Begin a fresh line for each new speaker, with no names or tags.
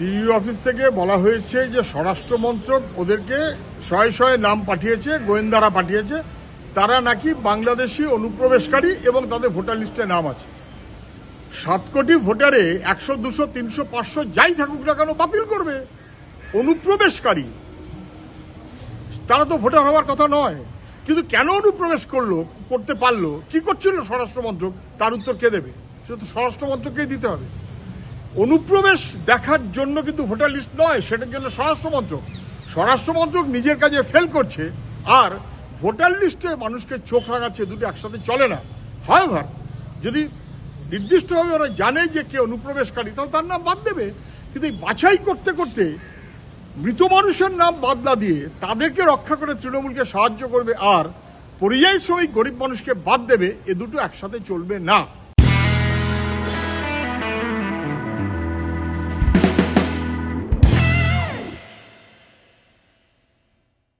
CEO office থেকে বলা হয়েছে যে স্বরাষ্ট্র মন্ত্রক ওদেরকে শয়ে শয়ে নাম পাঠিয়েছে, গোয়েন্দারা পাঠিয়েছে, তারা নাকি বাংলাদেশি অনুপ্রবেশকারী এবং তাদের ভোটার লিস্টে নাম আছে। 7 কোটি ভোটারে 100, 200, 300, 500 যাই থাকুক না কেন বাতিল করবে। অনুপ্রবেশকারী তারা তো ভোটার হওয়ার কথা নয়, কিন্তু কেন অনুপ্রবেশ করতে পারলো, কি করছিল স্বরাষ্ট্র মন্ত্রক, তার উত্তর কে দেবে? সেটা তো স্বরাষ্ট্র মন্ত্রককেই দিতে হবে। অনুপ্রবেশ দেখার জন্য কিন্তু ভোটার লিস্ট নয়, সেটার জন্য স্বরাষ্ট্র মন্ত্রক নিজের কাজে ফেল করছে, আর ভোটার লিস্টে মানুষকে চোখ রাখাচ্ছে, দুটো একসাথে চলে না। হয় যদি নির্দিষ্টভাবে ওরা জানে যে কে অনুপ্রবেশকারী, তাহলে তার নাম বাদ দেবে। কিন্তু এই বাছাই করতে করতে মৃত মানুষের নাম বাদ না দিয়ে তাদেরকে রক্ষা করে তৃণমূলকে সাহায্য করবে, আর পরিযায়ী শ্রমিক গরিব মানুষকে বাদ দেবে, এ দুটো একসাথে চলবে না।